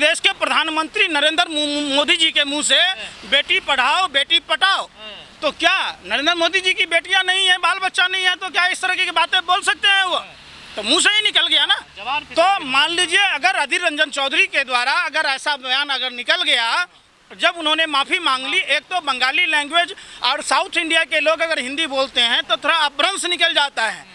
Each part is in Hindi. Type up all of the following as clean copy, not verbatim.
देश के प्रधानमंत्री नरेंद्र मोदी जी के मुंह से बेटी पढ़ाओ बेटी पटाओ, तो क्या नरेंद्र मोदी जी की बेटियां नहीं है, बाल बच्चा नहीं है, तो क्या इस तरह की बातें बोल सकते हैं? वो तो मुंह से ही निकल गया ना। तो मान लीजिए अगर अधीर रंजन चौधरी के द्वारा अगर ऐसा बयान अगर निकल गया, जब उन्होंने माफ़ी मांग ली, एक तो बंगाली लैंग्वेज और साउथ इंडिया के लोग अगर हिंदी बोलते हैं तो थोड़ा अपभ्रंश निकल जाता है।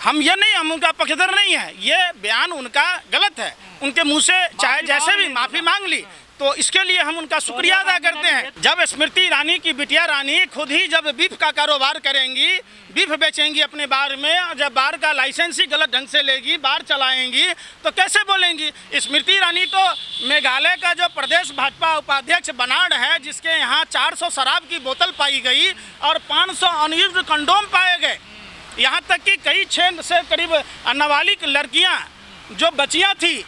हम उनका पक्षधर नहीं है, ये बयान उनका गलत है, उनके मुंह से चाहे जैसे भी माफ़ी मांग ली, तो इसके लिए हम उनका शुक्रिया अदा करते हैं। जब स्मृति ईरानी की बिटिया रानी खुद ही जब बीफ का कारोबार करेंगी, बीफ बेचेंगी अपने बार में, जब बार का लाइसेंस ही गलत ढंग से लेगी, बार चलाएंगी, तो कैसे बोलेंगी? स्मृति ईरानी तो मेघालय का जो प्रदेश भाजपा उपाध्यक्ष बनाड़ है, जिसके यहाँ 400 शराब की बोतल पाई गई और 500 अनयूज्ड कंडोम पाए गए, यहाँ तक कि कई 6 से करीब नाबालिग लड़कियाँ जो बचियाँ थी,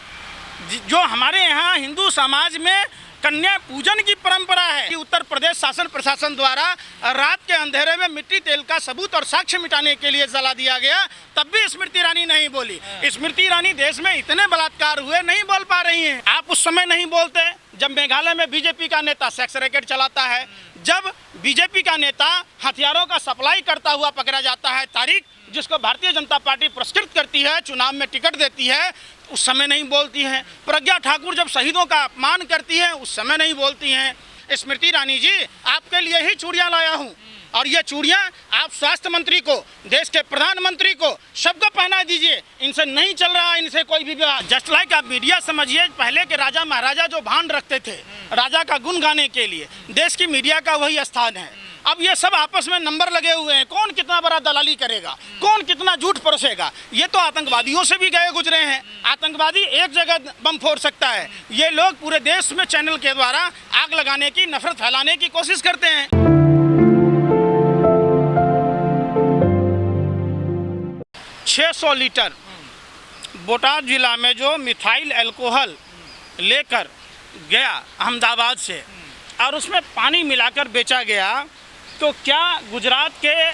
जो हमारे यहाँ हिंदू समाज में कन्या पूजन की परंपरा है कि उत्तर प्रदेश शासन प्रशासन द्वारा रात के अंधेरे में मिट्टी तेल का सबूत और साक्ष्य मिटाने के लिए जला दिया गया, तब भी स्मृति ईरानी नहीं बोली। स्मृति ईरानी देश में इतने बलात्कार हुए, नहीं बोल पा रही हैं। आप उस समय नहीं बोलते जब मेघालय में बीजेपी का नेता सेक्स रैकेट चलाता है, जब बीजेपी का नेता हथियारों का सप्लाई करता हुआ पकड़ा जाता है, तारीख जिसको भारतीय जनता पार्टी पुरस्कृत करती है, चुनाव में टिकट देती है, उस समय नहीं बोलती हैं। प्रज्ञा ठाकुर जब शहीदों का अपमान करती है, उस समय नहीं बोलती हैं। स्मृति ईरानी जी, आपके लिए ही चूड़ियाँ लाया हूँ, और ये चूड़ियाँ आप स्वास्थ्य मंत्री को, देश के प्रधानमंत्री को, सबको पहना दीजिए। इनसे नहीं चल रहा, इनसे कोई भी विवाद। जस्ट लाइक आप मीडिया समझिए, पहले के राजा महाराजा जो भान रखते थे राजा का गुण गाने के लिए, देश की मीडिया का वही स्थान है। अब ये सब आपस में नंबर लगे हुए हैं, कौन कितना बड़ा दलाली करेगा, कौन कितना झूठ परोसेगा। ये तो आतंकवादियों से भी गए गुजरे हैं। आतंकवादी एक जगह बम फोड़ सकता है, ये लोग पूरे देश में चैनल के द्वारा आग लगाने की, नफरत फैलाने की कोशिश करते हैं। 600 लीटर बोटाद जिला में जो मिथाइल अल्कोहल लेकर गया अहमदाबाद से, और उसमें पानी मिलाकर बेचा गया, तो क्या गुजरात के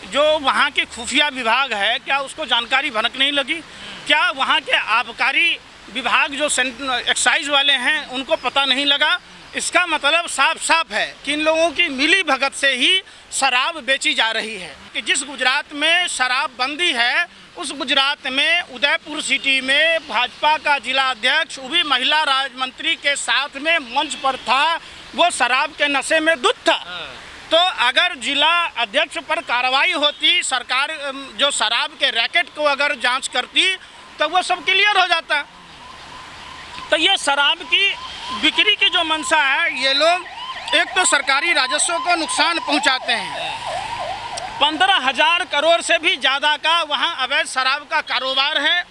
जो वहाँ के खुफिया विभाग है, क्या उसको जानकारी भनक नहीं लगी? क्या वहाँ के आबकारी विभाग जो एक्साइज वाले हैं उनको पता नहीं लगा? इसका मतलब साफ साफ है कि इन लोगों की मिली भगत से ही शराब बेची जा रही है। कि जिस गुजरात में शराब बंदी है, उस गुजरात में उदयपुर सिटी में भाजपा का जिला अध्यक्ष, वो भी महिला राज्य मंत्री के साथ में मंच पर था, वो शराब के नशे में धुत था। तो अगर जिला अध्यक्ष पर कार्रवाई होती, सरकार जो शराब के रैकेट को अगर जांच करती, तो वो सब क्लियर हो जाता। तो ये शराब की बिक्री की जो मंशा है, ये लोग एक तो सरकारी राजस्व को नुकसान पहुंचाते हैं। 15,000 करोड़ से भी ज़्यादा का वहाँ अवैध शराब का कारोबार है।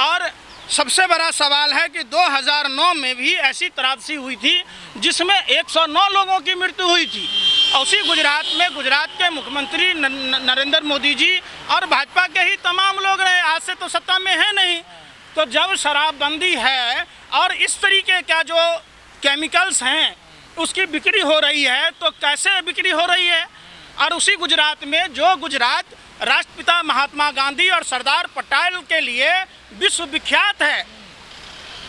और सबसे बड़ा सवाल है कि 2009 में भी ऐसी त्रासदी हुई थी जिसमें 109 लोगों की मृत्यु हुई थी। और उसी गुजरात में गुजरात के मुख्यमंत्री नरेंद्र मोदी जी और भाजपा के ही तमाम लोग रहे, आज से तो सत्ता में है नहीं। तो जब शराबबंदी है और इस तरीके का जो केमिकल्स हैं उसकी बिक्री हो रही है, तो कैसे बिक्री हो रही है? और उसी गुजरात में जो गुजरात राष्ट्रपिता महात्मा गांधी और सरदार पटेल के लिए विश्व विख्यात है,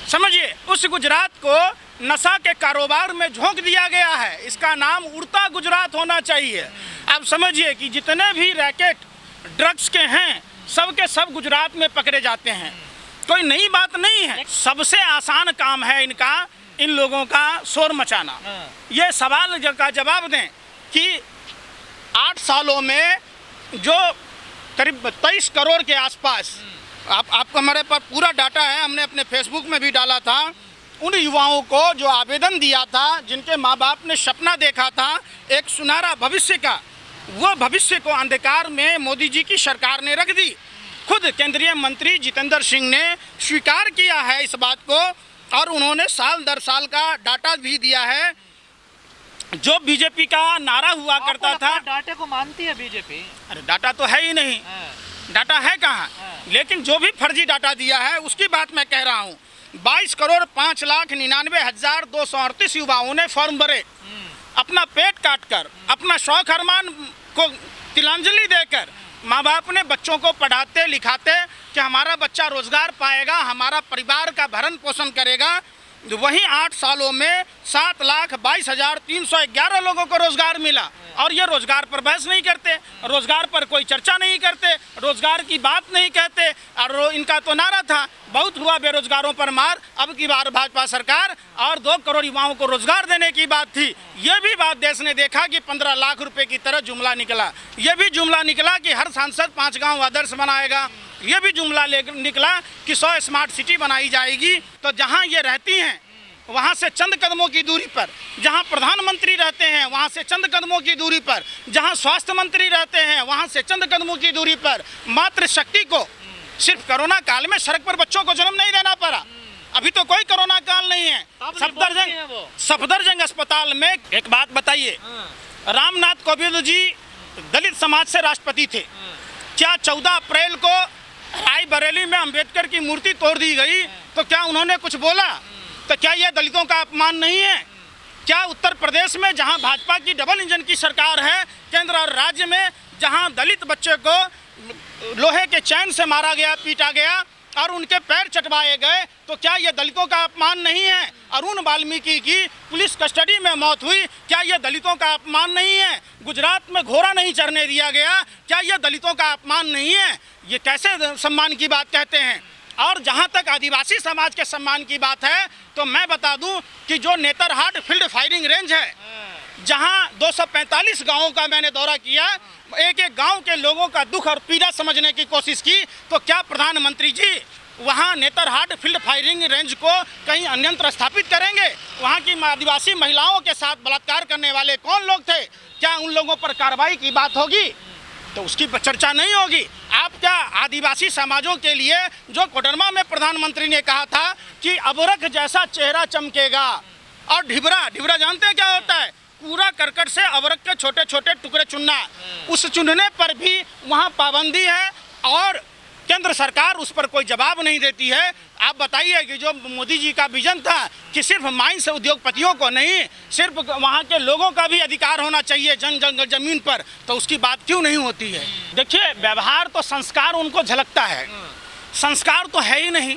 समझिए, उस गुजरात को नशा के कारोबार में झोंक दिया गया है। इसका नाम उड़ता गुजरात होना चाहिए। अब समझिए कि जितने भी रैकेट ड्रग्स के हैं, सब के सब गुजरात में पकड़े जाते हैं। कोई नई बात नहीं है। सबसे आसान काम है इनका, इन लोगों का शोर मचाना। ये सवाल का जवाब दें कि 8 सालों में जो करीब 23 करोड़ के आसपास, आपको हमारे पास पूरा डाटा है, हमने अपने फेसबुक में भी डाला था, उन युवाओं को जो आवेदन दिया था, जिनके माँ बाप ने सपना देखा था एक सुनहरा भविष्य का, वो भविष्य को अंधकार में मोदी जी की सरकार ने रख दी। खुद केंद्रीय मंत्री जितेंद्र सिंह ने स्वीकार किया है इस बात को, और उन्होंने साल दर साल का डाटा भी दिया है। जो बीजेपी का नारा हुआ करता था, डाटे को मानती है बीजेपी? अरे डाटा तो है ही नहीं, डाटा है कहाँ? लेकिन जो भी फर्जी डाटा दिया है उसकी बात मैं कह रहा हूँ। 22,05,99,238 युवाओं ने फॉर्म भरे, अपना पेट काटकर, अपना शौक अरमान को तिलांजलि देकर माँ बाप ने बच्चों को पढ़ाते लिखाते कि हमारा बच्चा रोजगार पाएगा, हमारा परिवार का भरण पोषण करेगा, वहीं 8 सालों में 7,22,311 लोगों को रोजगार मिला। और ये रोजगार पर बहस नहीं करते, रोजगार पर कोई चर्चा नहीं करते, रोजगार की बात नहीं कहते। और इनका तो नारा था, बहुत हुआ बेरोजगारों पर मार, अब की बार भाजपा सरकार, और 2 करोड़ युवाओं को रोजगार देने की बात थी। ये भी बात देश ने देखा कि 15 लाख रुपए की तरह जुमला निकला। ये भी जुमला निकला कि हर सांसद 5 गांव आदर्श बनाएगा। ये भी जुमला निकला कि 100 स्मार्ट सिटी बनाई जाएगी। तो जहां ये रहती हैं वहाँ से चंद कदमों की दूरी पर, जहाँ प्रधानमंत्री रहते हैं वहाँ से चंद कदमों की दूरी पर, जहाँ स्वास्थ्य मंत्री रहते हैं वहाँ से चंद कदमों की दूरी पर, मातृशक्ति को सिर्फ कोरोना काल में सड़क पर बच्चों को जन्म नहीं देना पड़ा। अभी तो कोई कोरोना काल नहीं है। सफदरजंग अस्पताल में एक बात बताइए, रामनाथ कोविंद जी दलित समाज से राष्ट्रपति थे। क्या 14 अप्रैल को रायबरेली में अंबेडकर की मूर्ति तोड़ दी गई तो क्या उन्होंने कुछ बोला? तो क्या यह दलितों का अपमान नहीं है? क्या उत्तर प्रदेश में जहां भाजपा की डबल इंजन की सरकार है, केंद्र और राज्य में जहां दलित बच्चे को लोहे के चैन से मारा गया, पीटा गया और उनके पैर चटवाए गए, तो क्या यह दलितों का अपमान नहीं है? अरुण वाल्मीकि की पुलिस कस्टडी में मौत हुई, क्या यह दलितों का अपमान नहीं है? गुजरात में घोड़ा नहीं चढ़ने दिया गया, क्या यह दलितों का अपमान नहीं है? ये कैसे सम्मान की बात कहते हैं? और जहां तक आदिवासी समाज के सम्मान की बात है तो मैं बता दूं कि जो नेतरहाट फील्ड फायरिंग रेंज है, जहां 245 गांवों का मैंने दौरा किया, एक एक गांव के लोगों का दुख और पीड़ा समझने की कोशिश की, तो क्या प्रधानमंत्री जी वहां नेतरहाट फील्ड फायरिंग रेंज को कहीं अन्यंत्र स्थापित करेंगे? वहां की आदिवासी महिलाओं के साथ बलात्कार करने वाले कौन लोग थे? क्या उन लोगों पर कार्रवाई की बात होगी? तो उसकी चर्चा नहीं होगी। आप क्या आदिवासी समाजों के लिए जो कोडरमा में प्रधानमंत्री ने कहा था कि अबरख जैसा चेहरा चमकेगा, और ढिबरा जानते हैं क्या होता है? पूरा करकट से अबरख के छोटे छोटे टुकड़े चुनना, उस चुनने पर भी वहाँ पाबंदी है और केंद्र सरकार उस पर कोई जवाब नहीं देती है। आप बताइए कि जो मोदी जी का विजन था कि सिर्फ माइंस उद्योगपतियों को नहीं, सिर्फ वहाँ के लोगों का भी अधिकार होना चाहिए जमीन पर, तो उसकी बात क्यों नहीं होती है? देखिए, व्यवहार तो संस्कार उनको झलकता है, संस्कार तो है ही नहीं।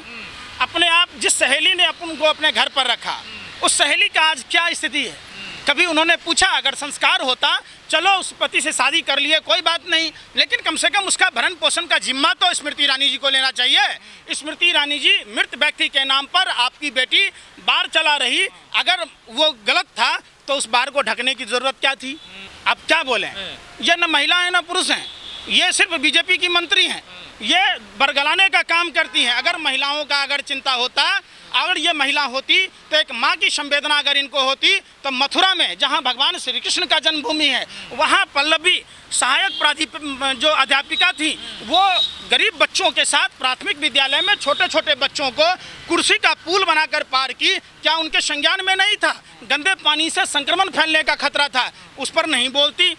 अपने आप जिस सहेली ने अपन को अपने घर पर रखा, उस सहेली का आज क्या स्थिति है? कभी उन्होंने पूछा? अगर संस्कार होता, चलो उस पति से शादी कर लिए, कोई बात नहीं, लेकिन कम से कम उसका भरण पोषण का जिम्मा तो स्मृति ईरानी जी को लेना चाहिए। स्मृति ईरानी जी, मृत व्यक्ति के नाम पर आपकी बेटी बार चला रही, अगर वो गलत था तो उस बार को ढकने की जरूरत क्या थी? अब क्या बोलें? ये न महिला है न पुरुष हैं, ये सिर्फ बीजेपी की मंत्री हैं, ये बरगलाने का काम करती हैं। अगर महिलाओं का अगर चिंता होता, अगर ये महिला होती तो एक माँ की संवेदना अगर इनको होती, तो मथुरा में जहाँ भगवान श्री कृष्ण का जन्मभूमि है, वहाँ पल्लवी सहायक जो अध्यापिका थी, वो गरीब बच्चों के साथ प्राथमिक विद्यालय में छोटे छोटे बच्चों को कुर्सी का पुल बनाकर पार की। क्या उनके संज्ञान में नहीं था? गंदे पानी से संक्रमण फैलने का खतरा था, उस पर नहीं बोलती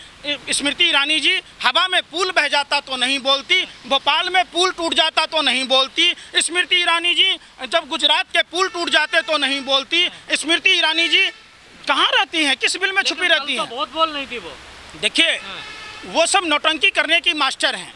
स्मृति ईरानी जी। हवा में पुल बह जाता तो नहीं बोलती, भोपाल में पुल टूट जाता तो नहीं बोलती स्मृति ईरानी जी, जब गुजरात के पुल टूट जाते तो नहीं बोलती स्मृति ईरानी जी। कहाँ रहती हैं? किस बिल में छुपी रहती हैं? बहुत बोल नहीं थी वो। देखिए, वो सब नौटंकी करने की मास्टर हैं।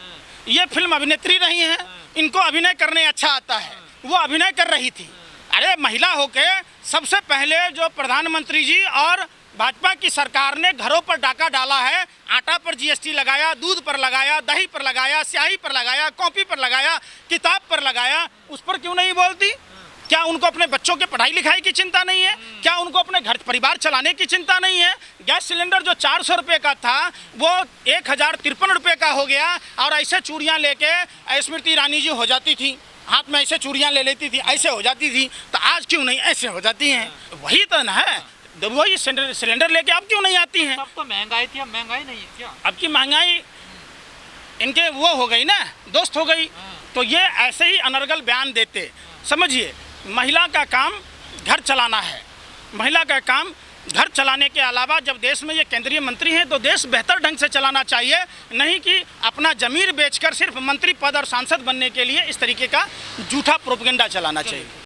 ये फिल्म अभिनेत्री रही हैं, इनको अभिनय करने अच्छा आता है, वो अभिनय कर रही थी। अरे महिला होके सबसे पहले जो प्रधानमंत्री जी और भाजपा की सरकार ने घरों पर डाका डाला है, आटा पर जीएसटी लगाया, दूध पर लगाया, दही पर लगाया, स्याही पर लगाया, कॉपी पर लगाया, किताब पर लगाया, उस पर क्यों नहीं बोलती? क्या उनको अपने बच्चों के पढ़ाई लिखाई की चिंता नहीं है? क्या उनको अपने घर परिवार चलाने की चिंता नहीं है? गैस सिलेंडर जो 400 रुपये का था वो 1053 रुपये का हो गया, और ऐसे चूड़ियाँ लेके स्मृति ईरानी जी हो जाती थी, हाथ में ऐसे चूड़ियाँ ले लेती थी, ऐसे हो जाती थी, तो आज क्यों नहीं ऐसे हो जाती हैं? वही तो ना है, वही सिलेंडर लेके अब क्यों नहीं आती हैं? तब तो महंगाई थी, अब महंगाई नहीं है क्या? अब की महंगाई इनके वो हो गई ना, दोस्त हो गई। तो ये ऐसे ही अनर्गल बयान देते। समझिए, महिला का काम घर चलाना है। महिला का काम घर चलाने के अलावा जब देश में ये केंद्रीय मंत्री हैं तो देश बेहतर ढंग से चलाना चाहिए, नहीं कि अपना ज़मीर बेचकर सिर्फ मंत्री पद और सांसद बनने के लिए इस तरीके का झूठा प्रोपेगेंडा चलाना चाहिए।